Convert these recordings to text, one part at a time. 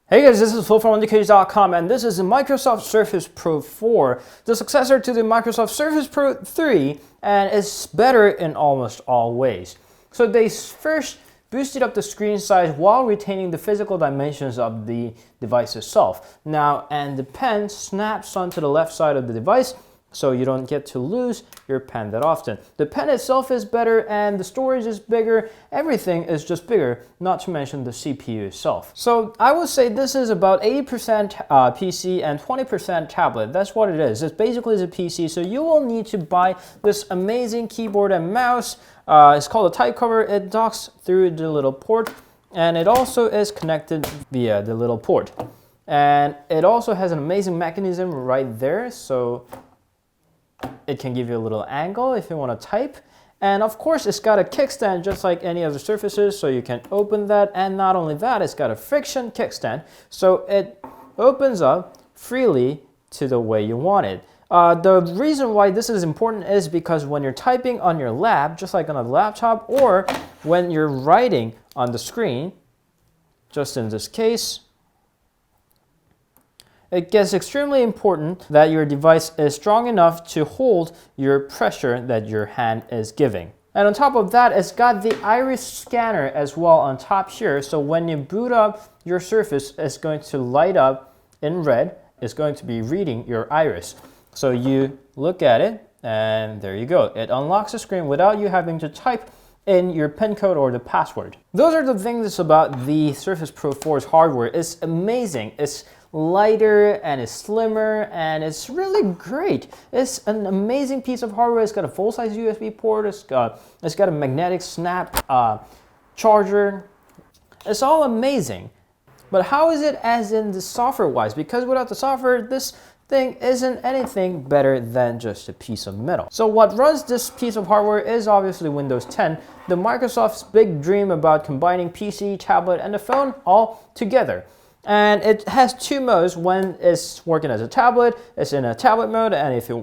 Hey guys, this is Phil from Untitled.com, and this is the Microsoft Surface Pro 4, the successor to the Microsoft Surface Pro 3, and it's better in almost all ways. So they first boosted up the screen size while retaining the physical dimensions of the device itself. Now, and the pen snaps onto the left side of the device, so you don't get to lose your pen that often. The pen itself is better and the storage is bigger. Everything is just bigger, not to mention the CPU itself. So I would say this is about 80% PC and 20% tablet. That's what it is. It's basically a PC, so you will need to buy this amazing keyboard and mouse. It's called a type cover. It docks through the little port, and it also is connected via the little port. And it also has an amazing mechanism right there, so it can give you a little angle if you want to type. And of course, it's got a kickstand just like any other Surfaces, so you can open that. And not only that, it's got a friction kickstand, so it opens up freely to the way you want it. The reason why this is important is because when you're typing on your lap, just like on a laptop, or when you're writing on the screen, just in this case, it gets extremely important that your device is strong enough to hold your pressure that your hand is giving. And on top of that, it's got the iris scanner as well on top here. So when you boot up your Surface, it's going to light up in red. It's going to be reading your iris. So you look at it, and there you go. It unlocks the screen without you having to type in your PIN code or the password. Those are the things about the Surface Pro 4's hardware. It's amazing. It's lighter and it's slimmer and it's really great. It's an amazing piece of hardware. It's got a full-size USB port. It's got a magnetic snap charger. It's all amazing. But how is it as in the software-wise? Because without the software, this thing isn't anything better than just a piece of metal. So what runs this piece of hardware is obviously Windows 10, the Microsoft's big dream about combining PC, tablet, and the phone all together. And it has two modes. When it's working as a tablet, it's in a tablet mode, and if you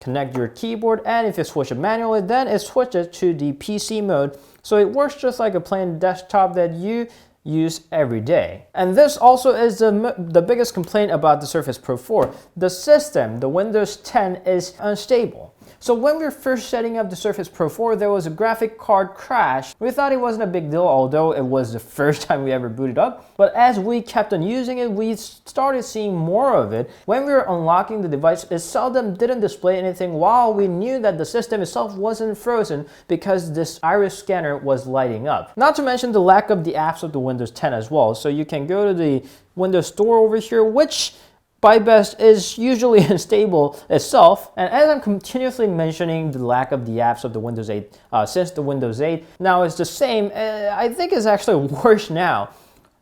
connect your keyboard and if you switch it manually, then it switches to the PC mode. So it works just like a plain desktop that you use every day. And this also is the biggest complaint about the Surface Pro 4. The system, the Windows 10, is unstable. So when we were first setting up the Surface Pro 4, there was a graphic card crash. We thought it wasn't a big deal, although it was the first time we ever booted up. But as we kept on using it, we started seeing more of it. When we were unlocking the device, it seldom didn't display anything while we knew that the system itself wasn't frozen because this iris scanner was lighting up. Not to mention the lack of the apps of the Windows 10 as well. So you can go to the Windows Store over here, which by best is usually unstable itself. And as I'm continuously mentioning the lack of the apps of the Windows 8 since the Windows 8, now it's the same. I think it's actually worse now.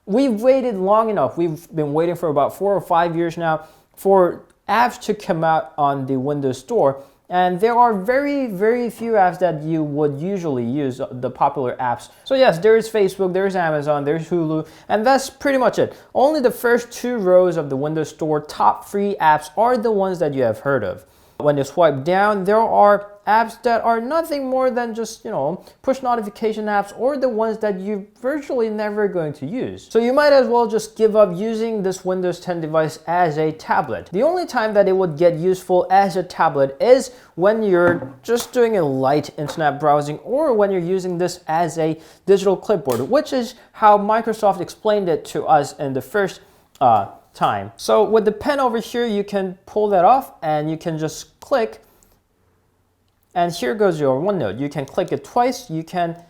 We've waited long enough. We've been waiting for about 4 or 5 years now for apps to come out on the Windows Store. And there are very, very few apps that you would usually use, the popular apps. So yes, there is Facebook, there's Amazon, there's Hulu, and that's pretty much it. Only the first 2 rows of the Windows Store top free apps are the ones that you have heard of. When you swipe down, there are apps that are nothing more than just, push notification apps, or the ones that you're virtually never going to use. So you might as well just give up using this Windows 10 device as a tablet. The only time that it would get useful as a tablet is when you're just doing a light internet browsing, or when you're using this as a digital clipboard, which is how Microsoft explained it to us in the first time. So with the pen over here, you can pull that off and you can just click, and here goes your OneNote. You can click it twice, you can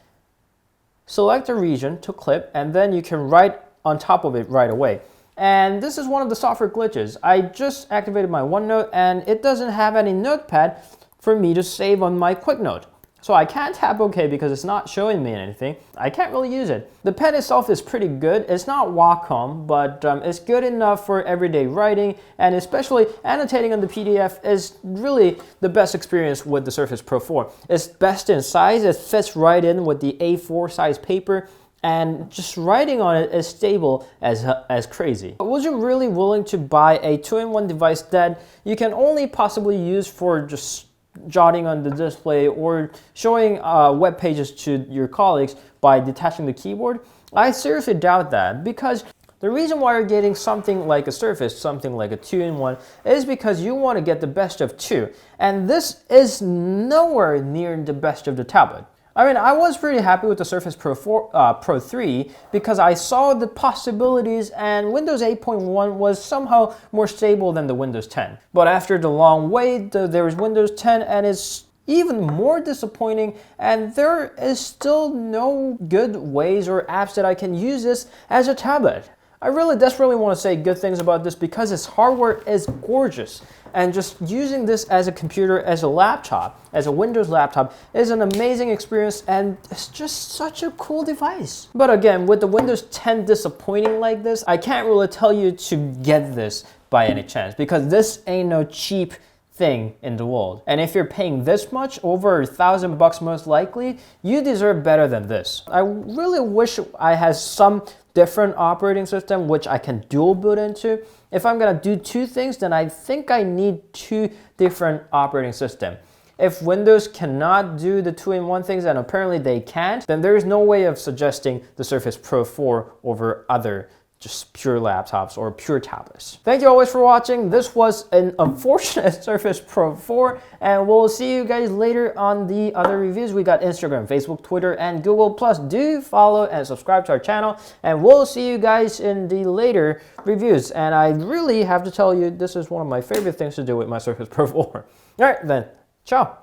select a region to clip, and then you can write on top of it right away. And this is one of the software glitches. I just activated my OneNote and it doesn't have any notepad for me to save on my QuickNote. So I can't tap OK because it's not showing me anything. I can't really use it. The pen itself is pretty good. It's not Wacom, but it's good enough for everyday writing, and especially annotating on the PDF is really the best experience with the Surface Pro 4. It's best in size. It fits right in with the A4 size paper, and just writing on it is stable as crazy. But was you really willing to buy a 2-in-1 device that you can only possibly use for just jotting on the display or showing web pages to your colleagues by detaching the keyboard? I seriously doubt that, because The reason why you're getting something like a Surface, something like a 2-in-1, is because you want to get the best of two. And this is nowhere near the best of the tablet. I mean, I was pretty happy with the Surface Pro 3 because I saw the possibilities and Windows 8.1 was somehow more stable than the Windows 10. But after the long wait, there is Windows 10 and it's even more disappointing, and there is still no good ways or apps that I can use this as a tablet. I really desperately want to say good things about this because its hardware is gorgeous, and just using this as a computer, as a laptop, as a Windows laptop is an amazing experience, and it's just such a cool device. But again, with the Windows 10 disappointing like this, I can't really tell you to get this by any chance because this ain't no cheap thing in the world. And if you're paying this much, over $1,000 most likely, you deserve better than this. I really wish I had some different operating system which I can dual boot into. If I'm gonna do two things, then I think I need two different operating systems. If Windows cannot do the 2-in-1 things, and apparently they can't, then there is no way of suggesting the Surface Pro 4 over other just pure laptops or pure tablets. Thank you always for watching. This was an unfortunate Surface Pro 4, and we'll see you guys later on the other reviews. We got Instagram, Facebook, Twitter, and Google+. Do follow and subscribe to our channel, and we'll see you guys in the later reviews. And I really have to tell you, this is one of my favorite things to do with my Surface Pro 4. All right, then. Ciao.